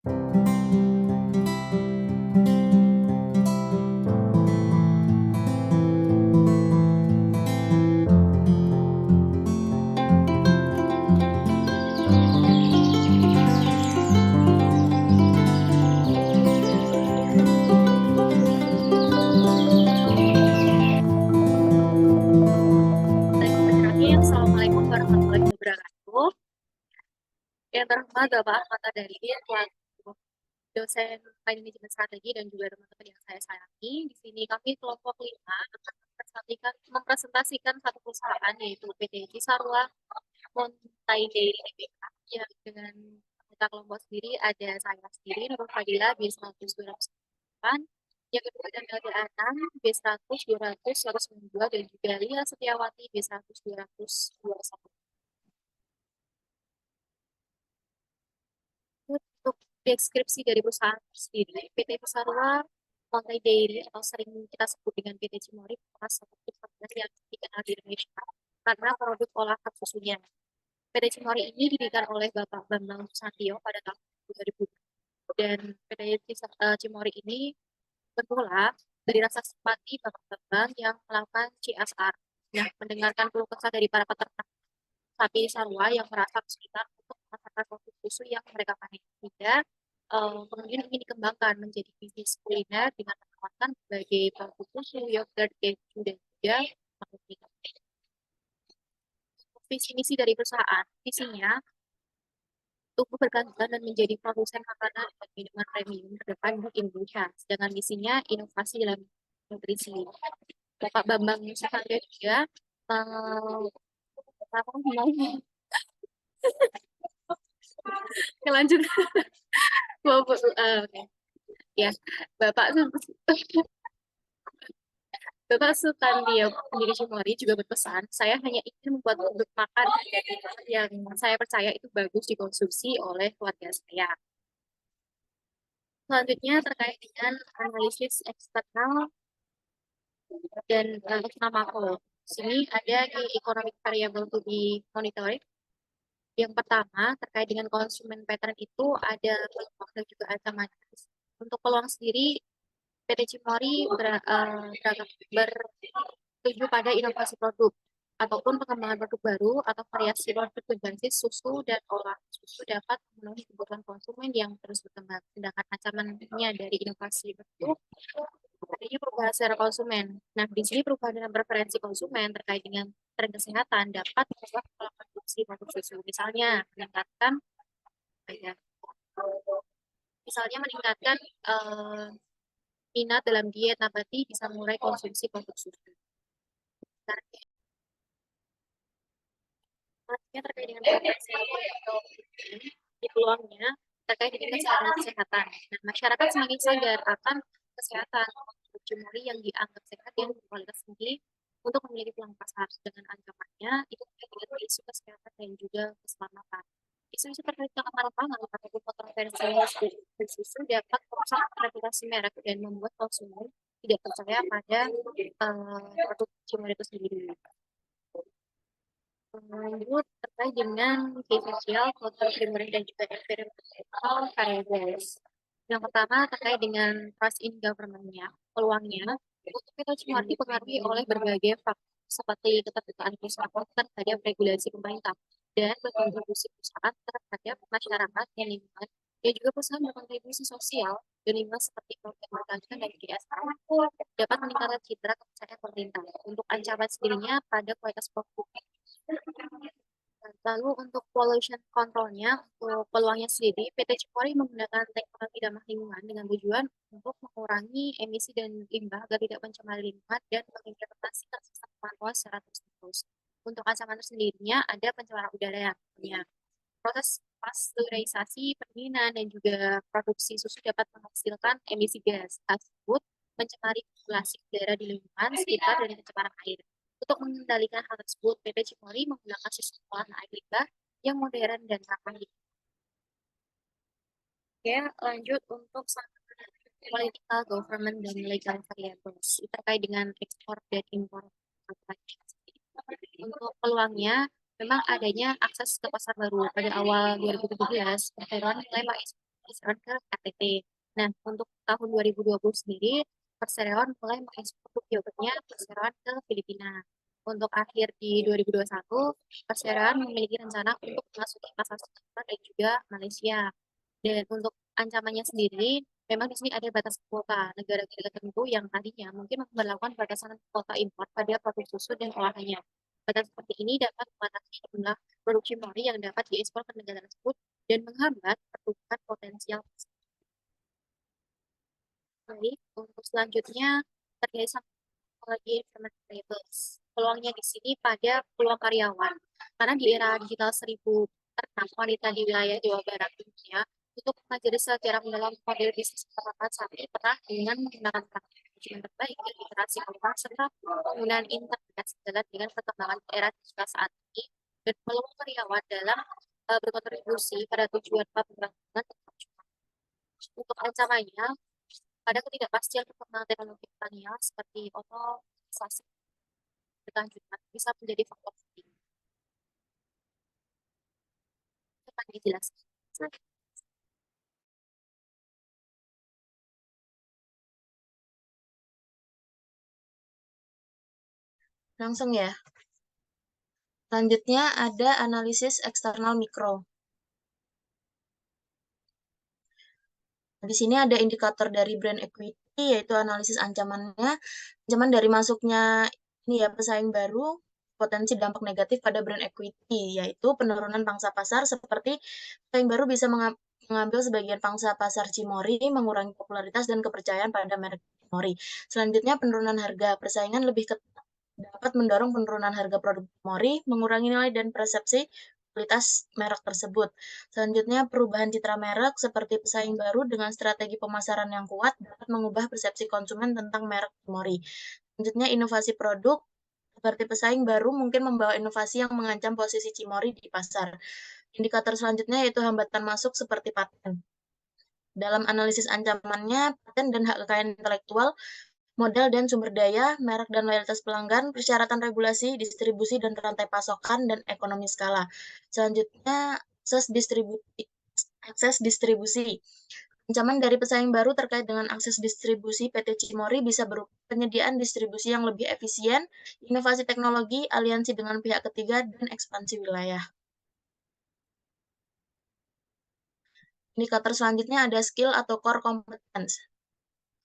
Bismillahirrahmanirrahim. Assalamualaikum warahmatullahi wabarakatuh. Yang terhormat Bapak Ahmad Adalin, selaku dosen manajemen strategi dan juga teman-teman yang saya sayangi. Di sini kami kelompok 5 akan mempresentasikan satu perusahaan yaitu PT Cisarua Montai Dairy Tbk. Ya, dengan anggota kelompok sendiri ada saya sendiri, Nurul Fadila, B100 208, yang kedua ada Melda Anang, B100 200 192, dan juga Lia Setiawati, B100 200 21. Untuk deskripsi dari perusahaan sendiri, PT Cisarua Montai Dairy atau sering kita sebut dengan PT Cimory adalah satu perusahaan yang dikenal di Indonesia karena produk olahan susunya. PT Cimory ini didirikan oleh Bapak Bambang Susatyo pada tahun 2000, dan PT Cimory ini bermula dari rasa simpati Bapak Bambang yang melakukan CSR. Nah, mendengarkan keluh kesah dari para peternak sapi Sarwa yang merasa kesulitan untuk memasarkan produk susu yang mereka panen. Sehingga kemudian ingin dikembangkan menjadi bisnis kuliner dengan menawarkan berbagai produk susu, yogurt, keju, dan juga marketing. Visi misi dari perusahaan, visinya tumbuh berkelanjutan dan menjadi produsen makanan dan minuman premium terdepan di Indonesia. Sedangkan misinya inovasi dalam nutrisi. Bapak Bambang Susatyo juga apa namanya? Lanjut. Oke. Ya, Bapak Bapak Sutandio pendiri Cimory juga berpesan, saya hanya ingin membuat produk makan yang saya percaya itu bagus dikonsumsi oleh keluarga saya. Selanjutnya terkait dengan analisis eksternal dan eksternal makro. Sini ada di economic variable to be monitored. Yang pertama, terkait dengan consumer pattern itu ada peluang dan juga ancaman. Untuk peluang sendiri, PT Cimory bertuju pada inovasi produk ataupun pengembangan produk baru atau variasi produk berbasis susu dan olahan susu dapat memenuhi kebutuhan konsumen yang terus berkembang. Sedangkan ancamannya dari inovasi itu adanya perubahan secara konsumen. Nah, di sini perubahan dalam preferensi konsumen terkait dengan tren kesehatan dapat mengubah pola produksi produk susu. Ya, misalnya meningkatkan minat dalam diet nabati bisa mulai konsumsi produk susu. Selanjutnya terkait dengan preferensi di peluangnya terkait dengan kesehatan. Nah, masyarakat semakin sadar akan kesehatan Jumuri yang dianggap sehat yang berkualitas tinggi untuk memiliki peluang pasar. Dengan ancamannya itu terkait dengan isu kesehatan dan juga keselamatan. Isu-isu terkait keamanan pangan ataupun kontroversi bersusu dapat merusak reputasi merek dan membuat konsumen tidak percaya pada produk Jumuri itu sendiri. Lanjut terkait dengan key sosial, cultural framework, dan juga environmental variables. Yang pertama terkait dengan trust in government-nya, peluangnya untuk kita cuma dipengaruhi oleh berbagai faktor seperti keterbukaan perusahaan terhadap regulasi pemerintah dan berkontribusi perusahaan terhadap masyarakat dan lingkungan, dan juga perusahaan berkontribusi sosial dan lingkungan seperti program pertanian dan CSR dapat meningkatkan citra kepercayaan pemerintah. Untuk ancaman sendirinya pada kualitas produk. Lalu untuk pollution controlnya, untuk peluangnya sendiri, PT Cipori menggunakan teknologi ramah lingkungan dengan tujuan untuk mengurangi emisi dan limbah agar tidak mencemari lingkungan dan mengimplementasikan sistem pemantauan secara terus-menerus. Untuk ancaman tersendirinya ada pencemaran udara yang punya proses pasteurisasi, pendinginan, dan juga produksi susu dapat menghasilkan emisi gas tersebut mencemari populasi udara di lingkungan sekitar dan pencemaran air. Untuk mengendalikan hal tersebut, PP Cimory menggunakan sistem pengolahan air limbah yang modern dan ramah lingkungan. Oke, lanjut untuk political, government, dan legal variables terkait dengan ekspor dan impor. Untuk peluangnya, memang adanya akses ke pasar baru pada awal 2017, perseroan nilai perseroan ke NTT. Nah, untuk tahun 2020 sendiri, perseroan mulai mengekspor yogurtnya perseroan ke Filipina. Untuk akhir di 2021, perseroan memiliki rencana untuk memasuki pasar Singapura dan juga Malaysia. Dan untuk ancamannya sendiri, memang di sini ada batas kuota negara-negara tertentu yang tadinya mungkin memperlakukan batasan kuota impor pada produk susu dan olahannya. Batas seperti ini dapat membatasi jumlah produksi mori yang dapat diekspor ke negara tersebut dan menghambat pertumbuhan potensial. Baik, untuk selanjutnya terkait sama teknologi information labels. Peluangnya di sini pada peluang karyawan. Karena di era digital 1006 wanita di wilayah Jawa Barat Indonesia untuk mempelajari secara mendalam model bisnis peralatan saat ini pernah dengan menggunakan praktik manajemen terbaik dan literasi keuangan serta penggunaan internet sejalan dengan perkembangan era digital saat ini dan peluang karyawan dalam berkontribusi pada tujuan pembangunan untuk ancamannya pada ketidakpastian perkembangan teknologi pertanian seperti otomatisasi berkelanjutan bisa menjadi faktor penting. Dapat dijelaskan. Langsung ya. Selanjutnya ada analisis eksternal mikro. Di sini ada indikator dari brand equity, yaitu analisis ancamannya. Ancaman dari masuknya ini ya pesaing baru, potensi dampak negatif pada brand equity, yaitu penurunan pangsa pasar seperti pesaing baru bisa mengambil sebagian pangsa pasar Cimory, mengurangi popularitas dan kepercayaan pada merek Cimory. Selanjutnya penurunan harga, persaingan lebih ketat dapat mendorong penurunan harga produk Cimory, mengurangi nilai dan persepsi kualitas merek tersebut. Selanjutnya, perubahan citra merek seperti pesaing baru dengan strategi pemasaran yang kuat dapat mengubah persepsi konsumen tentang merek Cimory. Selanjutnya, inovasi produk seperti pesaing baru mungkin membawa inovasi yang mengancam posisi Cimory di pasar. Indikator selanjutnya yaitu hambatan masuk seperti paten. Dalam analisis ancamannya, paten dan hak kekayaan intelektual, modal dan sumber daya, merek dan loyalitas pelanggan, persyaratan regulasi, distribusi dan rantai pasokan, dan ekonomi skala. Selanjutnya, akses distribusi. Ancaman dari pesaing baru terkait dengan akses distribusi PT Cimory bisa berupa penyediaan distribusi yang lebih efisien, inovasi teknologi, aliansi dengan pihak ketiga, dan ekspansi wilayah. Indikator selanjutnya ada skill atau core competence.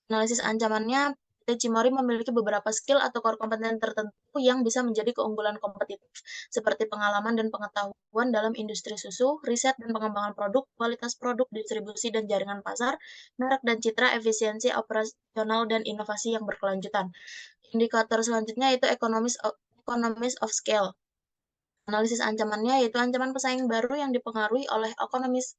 Analisis ancamannya, PT Cimory memiliki beberapa skill atau core kompeten tertentu yang bisa menjadi keunggulan kompetitif, seperti pengalaman dan pengetahuan dalam industri susu, riset dan pengembangan produk, kualitas produk, distribusi dan jaringan pasar, merek dan citra, efisiensi operasional, dan inovasi yang berkelanjutan. Indikator selanjutnya itu economies of scale. Analisis ancamannya yaitu ancaman pesaing baru yang dipengaruhi oleh economies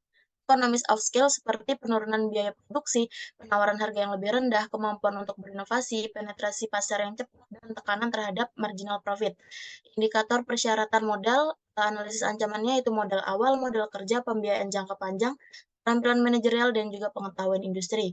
of scale seperti penurunan biaya produksi, penawaran harga yang lebih rendah, kemampuan untuk berinovasi, penetrasi pasar yang cepat, dan tekanan terhadap marginal profit. Indikator persyaratan modal, analisis ancamannya itu modal awal, modal kerja, pembiayaan jangka panjang, keterampilan manajerial, dan juga pengetahuan industri.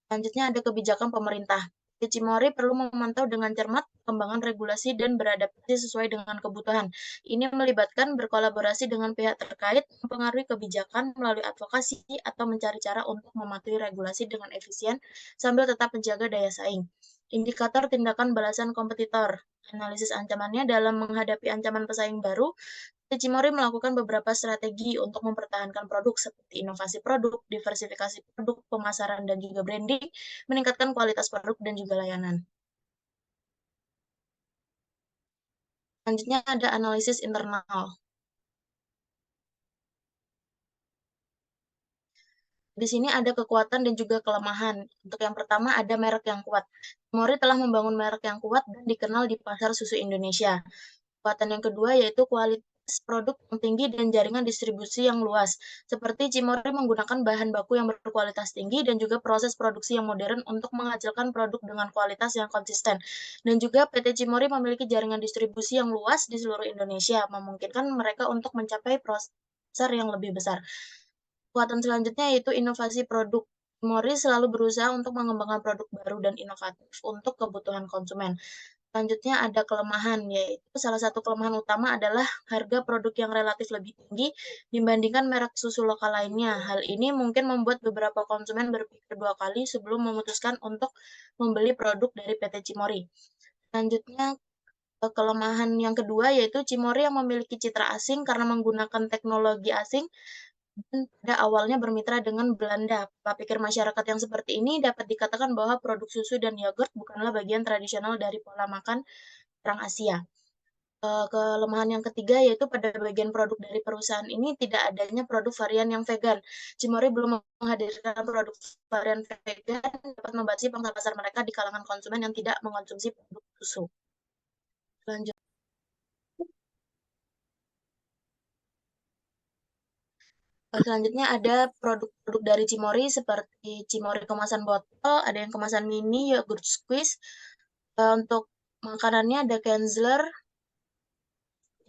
Selanjutnya ada kebijakan pemerintah. Cimory perlu memantau dengan cermat perkembangan regulasi dan beradaptasi sesuai dengan kebutuhan. Ini melibatkan berkolaborasi dengan pihak terkait, mempengaruhi kebijakan melalui advokasi, atau mencari cara untuk mematuhi regulasi dengan efisien sambil tetap menjaga daya saing. Indikator tindakan balasan kompetitor. Analisis ancamannya dalam menghadapi ancaman pesaing baru, Cimory melakukan beberapa strategi untuk mempertahankan produk seperti inovasi produk, diversifikasi produk, pemasaran, dan juga branding, meningkatkan kualitas produk dan juga layanan. Selanjutnya ada analisis internal. Di sini ada kekuatan dan juga kelemahan. Untuk yang pertama ada merek yang kuat. Cimory telah membangun merek yang kuat dan dikenal di pasar susu Indonesia. Kekuatan yang kedua yaitu kualitas produk yang tinggi dan jaringan distribusi yang luas. Seperti Cimory menggunakan bahan baku yang berkualitas tinggi dan juga proses produksi yang modern untuk menghasilkan produk dengan kualitas yang konsisten. Dan juga PT Cimory memiliki jaringan distribusi yang luas di seluruh Indonesia, memungkinkan mereka untuk mencapai pasar yang lebih besar. Kekuatan selanjutnya yaitu inovasi produk. Cimory selalu berusaha untuk mengembangkan produk baru dan inovatif untuk kebutuhan konsumen. Selanjutnya ada kelemahan, yaitu salah satu kelemahan utama adalah harga produk yang relatif lebih tinggi dibandingkan merek susu lokal lainnya. Hal ini mungkin membuat beberapa konsumen berpikir dua kali sebelum memutuskan untuk membeli produk dari PT Cimory. Selanjutnya, kelemahan yang kedua yaitu Cimory yang memiliki citra asing karena menggunakan teknologi asing dan pada awalnya bermitra dengan Belanda. Pola pikir masyarakat yang seperti ini dapat dikatakan bahwa produk susu dan yogurt bukanlah bagian tradisional dari pola makan orang Asia. Kelemahan yang ketiga yaitu pada bagian produk dari perusahaan ini tidak adanya produk varian yang vegan. Cimory belum menghadirkan produk varian vegan dapat membatasi pangsa pasar mereka di kalangan konsumen yang tidak mengonsumsi produk susu. Selanjutnya ada produk-produk dari Cimory seperti Cimory kemasan botol, ada yang kemasan mini, yogurt squeeze. Untuk makanannya ada Kenzler,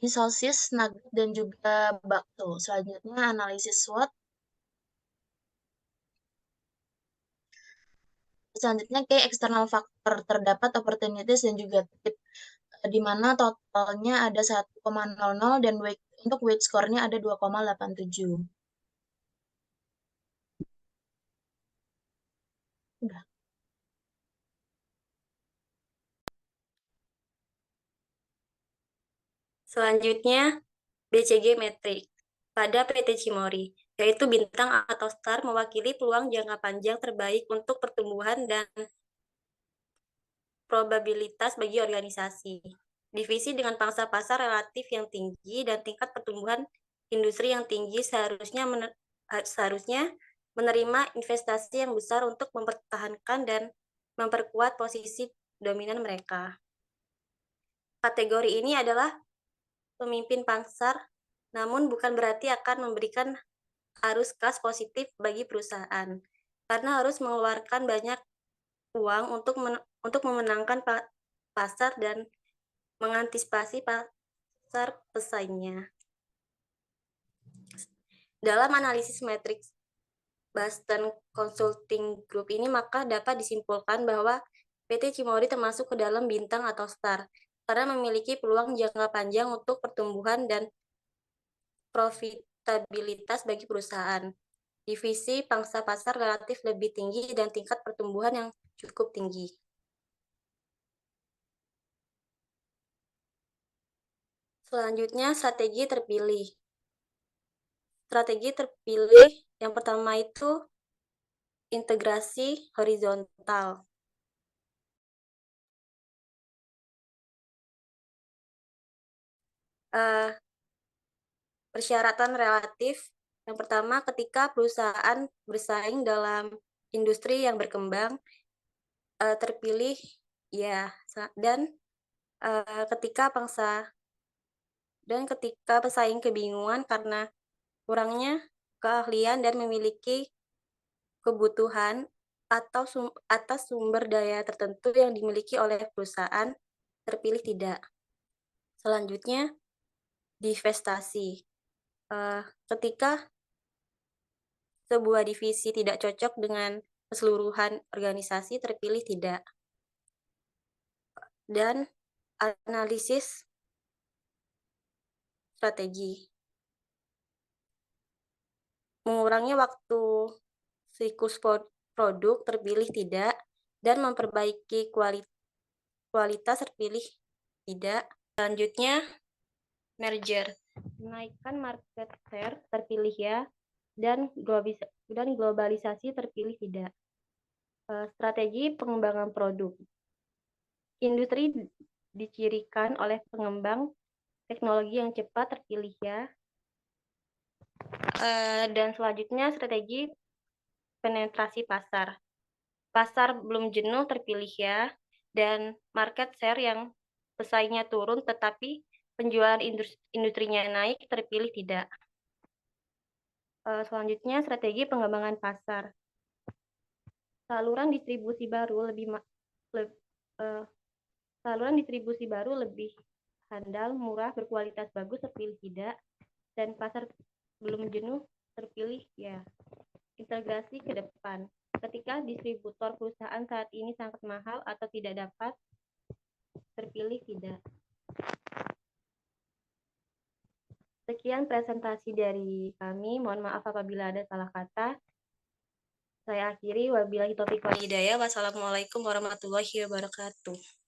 sosis, nugget, dan juga bakso. Selanjutnya analisis SWOT. Selanjutnya key external factor, terdapat opportunities dan juga tip, di mana totalnya ada 1,00 dan untuk weight score-nya ada 2,87. Udah. Selanjutnya, BCG Metric pada PT Cimory, yaitu bintang atau star mewakili peluang jangka panjang terbaik untuk pertumbuhan dan probabilitas bagi organisasi. Divisi dengan pangsa pasar relatif yang tinggi dan tingkat pertumbuhan industri yang tinggi seharusnya menerima investasi yang besar untuk mempertahankan dan memperkuat posisi dominan mereka. Kategori ini adalah pemimpin pasar, namun bukan berarti akan memberikan arus kas positif bagi perusahaan, karena harus mengeluarkan banyak uang untuk memenangkan pasar dan mengantisipasi pasar pesaingnya. Dalam analisis matriks Boston Consulting Group ini, maka dapat disimpulkan bahwa PT Cimory termasuk ke dalam bintang atau star, karena memiliki peluang jangka panjang untuk pertumbuhan dan profitabilitas bagi perusahaan. Divisi pangsa pasar relatif lebih tinggi dan tingkat pertumbuhan yang cukup tinggi. Selanjutnya, strategi terpilih. Strategi terpilih yang pertama itu integrasi horizontal. Persyaratan relatif. Yang pertama, ketika perusahaan bersaing dalam industri yang berkembang, terpilih ya, dan ketika pesaing kebingungan karena kurangnya keahlian dan memiliki kebutuhan atau atas sumber daya tertentu yang dimiliki oleh perusahaan, terpilih tidak. Selanjutnya, divestasi. Ketika sebuah divisi tidak cocok dengan keseluruhan organisasi, terpilih tidak. Dan analisis strategi. Mengurangi waktu siklus produk, terpilih tidak. Dan memperbaiki kualitas, terpilih tidak. Selanjutnya, merger. Menaikkan market share, terpilih ya. Dan globalisasi, terpilih tidak. Strategi pengembangan produk. Industri dicirikan oleh pengembang teknologi yang cepat, terpilih ya. Dan selanjutnya strategi penetrasi pasar. Pasar belum jenuh, terpilih ya. Dan market share yang pesaingnya turun tetapi penjualan industrinya naik, terpilih tidak. Selanjutnya strategi pengembangan pasar. Saluran distribusi baru lebih handal, murah, berkualitas bagus, terpilih tidak. Dan pasar belum jenuh, terpilih ya. Integrasi ke depan. Ketika distributor perusahaan saat ini sangat mahal atau tidak dapat Terpilih tidak. Sekian presentasi dari kami. Mohon maaf apabila ada salah kata. Saya akhiri. Wabillahi taufiq wal hidayah. Wassalamualaikum warahmatullahi wabarakatuh.